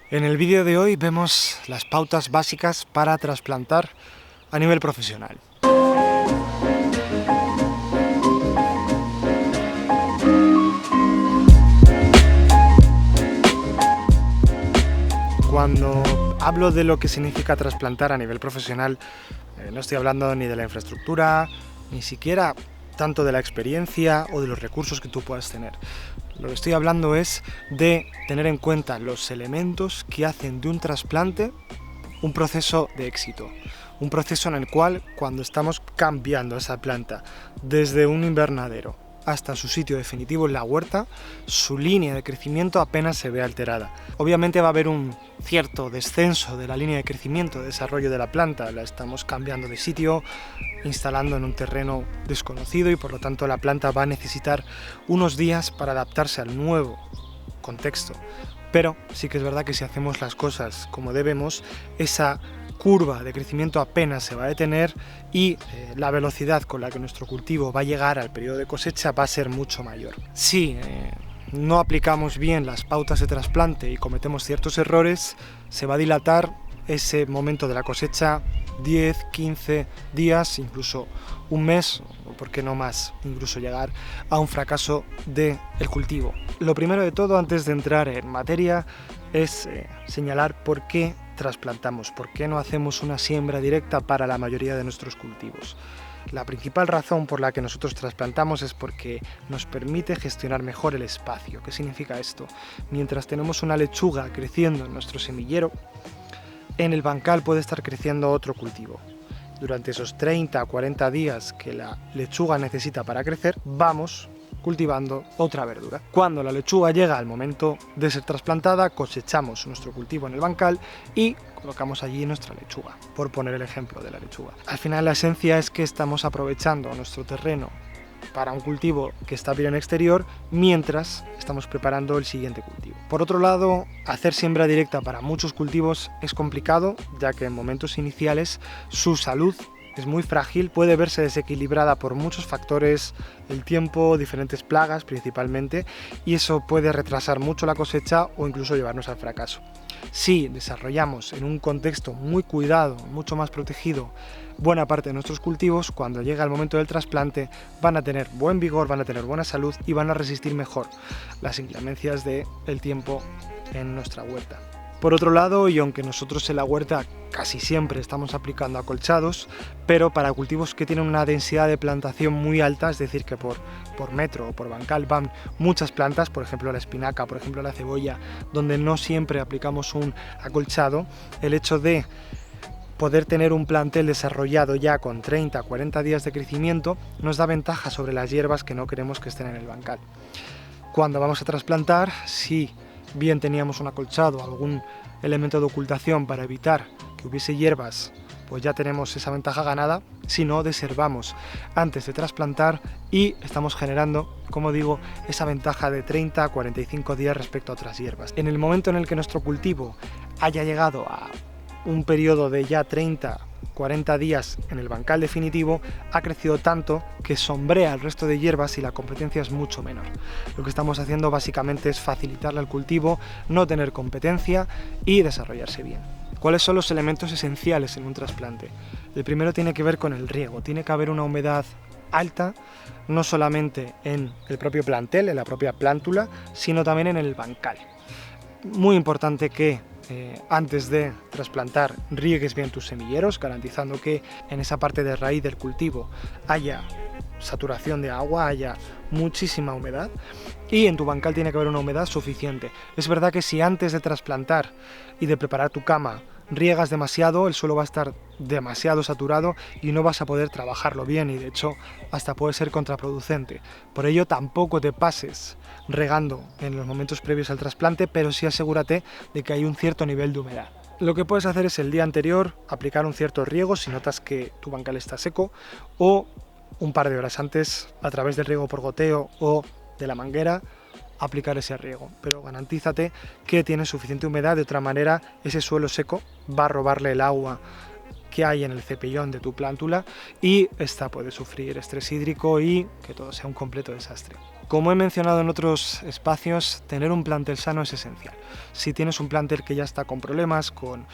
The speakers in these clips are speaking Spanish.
En el vídeo de hoy vemos las pautas básicas para trasplantar a nivel profesional. Cuando hablo de lo que significa trasplantar a nivel profesional, no estoy hablando ni de la infraestructura, ni siquiera tanto de la experiencia o de los recursos que tú puedas tener. Lo que estoy hablando es de tener en cuenta los elementos que hacen de un trasplante un proceso de éxito. Un proceso en el cual, cuando estamos cambiando esa planta desde un invernadero hasta su sitio definitivo en la huerta, su línea de crecimiento apenas se ve alterada. Obviamente va a haber un cierto descenso de la línea de crecimiento, de desarrollo de la planta, la estamos cambiando de sitio, instalando en un terreno desconocido y por lo tanto la planta va a necesitar unos días para adaptarse al nuevo contexto. Pero sí que es verdad que si hacemos las cosas como debemos, esa curva de crecimiento apenas se va a detener y la velocidad con la que nuestro cultivo va a llegar al periodo de cosecha va a ser mucho mayor. Si no aplicamos bien las pautas de trasplante y cometemos ciertos errores, se va a dilatar ese momento de la cosecha 10, 15 días, incluso un mes, o por qué no más, incluso llegar a un fracaso del cultivo. Lo primero de todo, antes de entrar en materia, es señalar por qué trasplantamos, por qué no hacemos una siembra directa para la mayoría de nuestros cultivos. La principal razón por la que nosotros trasplantamos es porque nos permite gestionar mejor el espacio. ¿Qué significa esto? Mientras tenemos una lechuga creciendo en nuestro semillero, en el bancal puede estar creciendo otro cultivo. Durante esos 30 a 40 días que la lechuga necesita para crecer, vamos cultivando otra verdura. Cuando la lechuga llega al momento de ser trasplantada, cosechamos nuestro cultivo en el bancal y colocamos allí nuestra lechuga, por poner el ejemplo de la lechuga. Al final la esencia es que estamos aprovechando nuestro terreno para un cultivo que está bien en exterior mientras estamos preparando el siguiente cultivo. Por otro lado, hacer siembra directa para muchos cultivos es complicado, ya que en momentos iniciales su salud es muy frágil, puede verse desequilibrada por muchos factores, el tiempo, diferentes plagas principalmente, y eso puede retrasar mucho la cosecha o incluso llevarnos al fracaso. Si desarrollamos en un contexto muy cuidado, mucho más protegido, buena parte de nuestros cultivos, cuando llega el momento del trasplante van a tener buen vigor, van a tener buena salud y van a resistir mejor las inclemencias del tiempo en nuestra huerta. Por otro lado, y aunque nosotros en la huerta casi siempre estamos aplicando acolchados, pero para cultivos que tienen una densidad de plantación muy alta, es decir, que por metro o por bancal van muchas plantas, por ejemplo la espinaca, por ejemplo la cebolla, donde no siempre aplicamos un acolchado, el hecho de poder tener un plantel desarrollado ya con 30 a 40 días de crecimiento nos da ventaja sobre las hierbas que no queremos que estén en el bancal. Cuando vamos a trasplantar, si bien teníamos un acolchado, algún elemento de ocultación para evitar que hubiese hierbas, pues ya tenemos esa ventaja ganada. Si no, deservamos antes de trasplantar y estamos generando, como digo, esa ventaja de 30 a 45 días respecto a otras hierbas. En el momento en el que nuestro cultivo haya llegado a un periodo de ya 30 40 días en el bancal definitivo, ha crecido tanto que sombrea el resto de hierbas y la competencia es mucho menor. Lo que estamos haciendo básicamente es facilitarle al cultivo, no tener competencia y desarrollarse bien. ¿Cuáles son los elementos esenciales en un trasplante? El primero tiene que ver con el riego. Tiene que haber una humedad alta, no solamente en el propio plantel, en la propia plántula, sino también en el bancal. Muy importante que antes de trasplantar riegues bien tus semilleros, garantizando que en esa parte de raíz del cultivo haya saturación de agua, haya muchísima humedad, y en tu bancal tiene que haber una humedad suficiente. Es verdad que si antes de trasplantar y de preparar tu cama riegas demasiado, el suelo va a estar demasiado saturado y no vas a poder trabajarlo bien, y de hecho hasta puede ser contraproducente. Por ello tampoco te pases regando en los momentos previos al trasplante, pero sí asegúrate de que hay un cierto nivel de humedad. Lo que puedes hacer es el día anterior aplicar un cierto riego si notas que tu bancal está seco, o un par de horas antes, a través del riego por goteo o de la manguera, aplicar ese riego, pero garantízate que tienes suficiente humedad, de otra manera ese suelo seco va a robarle el agua que hay en el cepillón de tu plántula y esta puede sufrir estrés hídrico y que todo sea un completo desastre. Como he mencionado en otros espacios, tener un plantel sano es esencial. Si tienes un plantel que ya está con problemas, con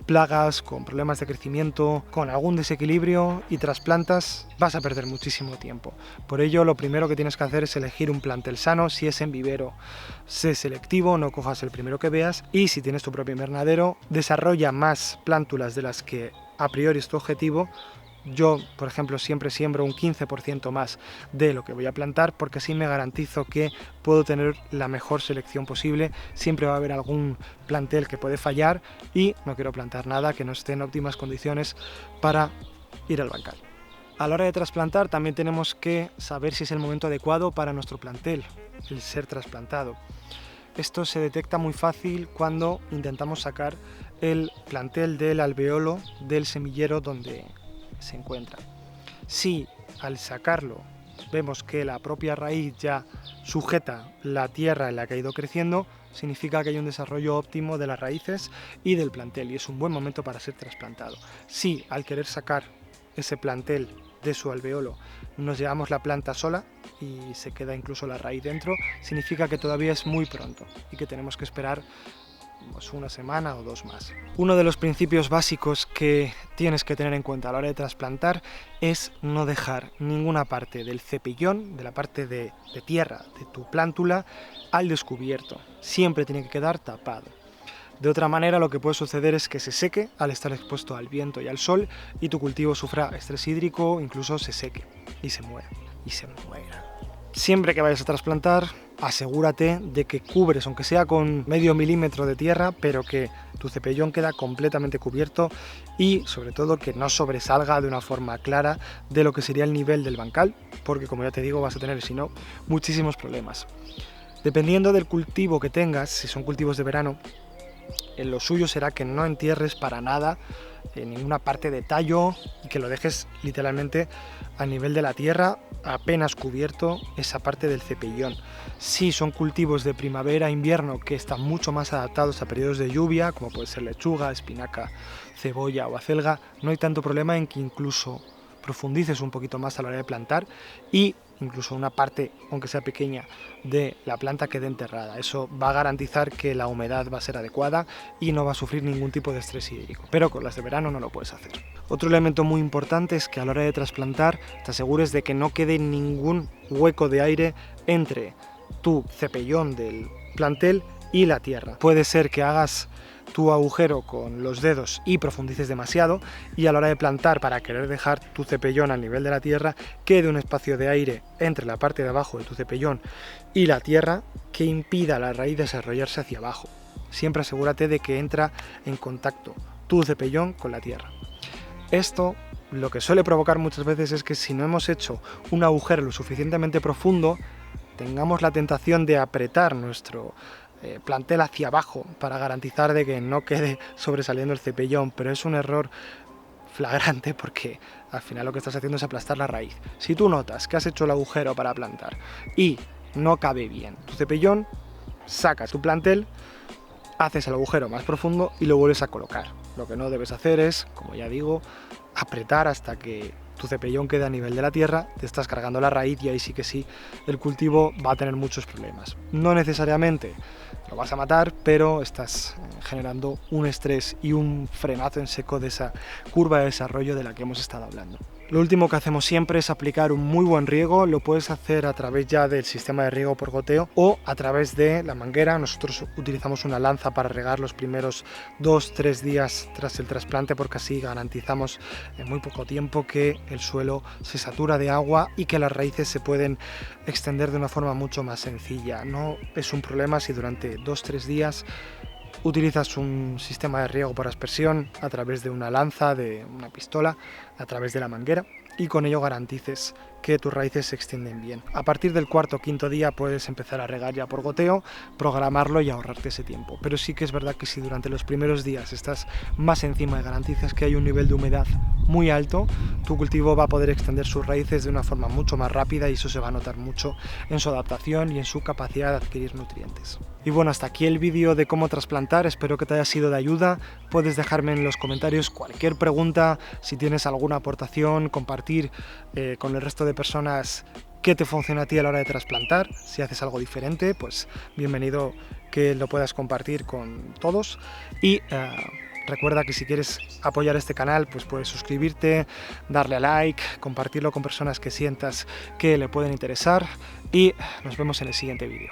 plagas, con problemas de crecimiento, con algún desequilibrio y trasplantas, vas a perder muchísimo tiempo. Por ello, lo primero que tienes que hacer es elegir un plantel sano. Si es en vivero, sé selectivo, no cojas el primero que veas, y si tienes tu propio invernadero, desarrolla más plántulas de las que a priori es tu objetivo. Yo, por ejemplo, siempre siembro un 15% más de lo que voy a plantar, porque así me garantizo que puedo tener la mejor selección posible. Siempre va a haber algún plantel que puede fallar y no quiero plantar nada que no esté en óptimas condiciones para ir al bancal. A la hora de trasplantar también tenemos que saber si es el momento adecuado para nuestro plantel, el ser trasplantado. Esto se detecta muy fácil cuando intentamos sacar el plantel del alveolo del semillero donde se encuentra. Si al sacarlo vemos que la propia raíz ya sujeta la tierra en la que ha ido creciendo, significa que hay un desarrollo óptimo de las raíces y del plantel y es un buen momento para ser trasplantado. Si al querer sacar ese plantel de su alveolo nos llevamos la planta sola y se queda incluso la raíz dentro, significa que todavía es muy pronto y que tenemos que esperar una semana o 2 más. Uno de los principios básicos que tienes que tener en cuenta a la hora de trasplantar es no dejar ninguna parte del cepillón, de la parte de tierra de tu plántula, al descubierto. Siempre tiene que quedar tapado. De otra manera, lo que puede suceder es que se seque al estar expuesto al viento y al sol y tu cultivo sufra estrés hídrico, incluso se seque y se muera. Siempre que vayas a trasplantar, asegúrate de que cubres, aunque sea con medio milímetro de tierra, pero que tu cepellón queda completamente cubierto y sobre todo que no sobresalga de una forma clara de lo que sería el nivel del bancal, porque como ya te digo vas a tener, si no, muchísimos problemas. Dependiendo del cultivo que tengas, si son cultivos de verano, lo suyo será que no entierres para nada en ninguna parte de tallo y que lo dejes literalmente a nivel de la tierra, apenas cubierto esa parte del cepellón. Si son cultivos de primavera, invierno, que están mucho más adaptados a periodos de lluvia, como puede ser lechuga, espinaca, cebolla o acelga, no hay tanto problema en que incluso profundices un poquito más a la hora de plantar y incluso una parte, aunque sea pequeña, de la planta quede enterrada. Eso va a garantizar que la humedad va a ser adecuada y no va a sufrir ningún tipo de estrés hídrico. Pero con las de verano no lo puedes hacer. Otro elemento muy importante es que a la hora de trasplantar te asegures de que no quede ningún hueco de aire entre tu cepellón del plantel y la tierra. Puede ser que hagas tu agujero con los dedos y profundices demasiado y a la hora de plantar, para querer dejar tu cepellón al nivel de la tierra, quede un espacio de aire entre la parte de abajo de tu cepellón y la tierra que impida a la raíz desarrollarse hacia abajo. Siempre asegúrate de que entra en contacto tu cepellón con la tierra. Esto lo que suele provocar muchas veces es que si no hemos hecho un agujero lo suficientemente profundo, tengamos la tentación de apretar nuestro plantel hacia abajo para garantizar de que no quede sobresaliendo el cepellón, pero es un error flagrante porque al final lo que estás haciendo es aplastar la raíz. Si tú notas que has hecho el agujero para plantar y no cabe bien tu cepellón, sacas tu plantel, haces el agujero más profundo y lo vuelves a colocar. Lo que no debes hacer es, como ya digo, apretar hasta que tu cepellón queda a nivel de la tierra, te estás cargando la raíz y ahí sí que sí, el cultivo va a tener muchos problemas. No necesariamente lo vas a matar, pero estás generando un estrés y un frenazo en seco de esa curva de desarrollo de la que hemos estado hablando. Lo último que hacemos siempre es aplicar un muy buen riego. Lo puedes hacer a través ya del sistema de riego por goteo o a través de la manguera. Nosotros utilizamos una lanza para regar los primeros 2-3 días tras el trasplante, porque así garantizamos en muy poco tiempo que el suelo se satura de agua y que las raíces se pueden extender de una forma mucho más sencilla. No es un problema si durante 2-3 días utilizas un sistema de riego por aspersión a través de una lanza, de una pistola, a través de la manguera, y con ello garantices que tus raíces se extienden bien. A partir del 4 o 5 día puedes empezar a regar ya por goteo, programarlo y ahorrarte ese tiempo. Pero sí que es verdad que si durante los primeros días estás más encima y garantizas que hay un nivel de humedad muy alto, tu cultivo va a poder extender sus raíces de una forma mucho más rápida y eso se va a notar mucho en su adaptación y en su capacidad de adquirir nutrientes. Y bueno, hasta aquí el vídeo de cómo trasplantar, espero que te haya sido de ayuda. Puedes dejarme en los comentarios cualquier pregunta, si tienes alguna aportación, compartir con el resto de personas qué te funciona a ti a la hora de trasplantar. Si haces algo diferente, pues bienvenido que lo puedas compartir con todos. Y recuerda que si quieres apoyar este canal, pues puedes suscribirte, darle a like, compartirlo con personas que sientas que le pueden interesar, y nos vemos en el siguiente vídeo.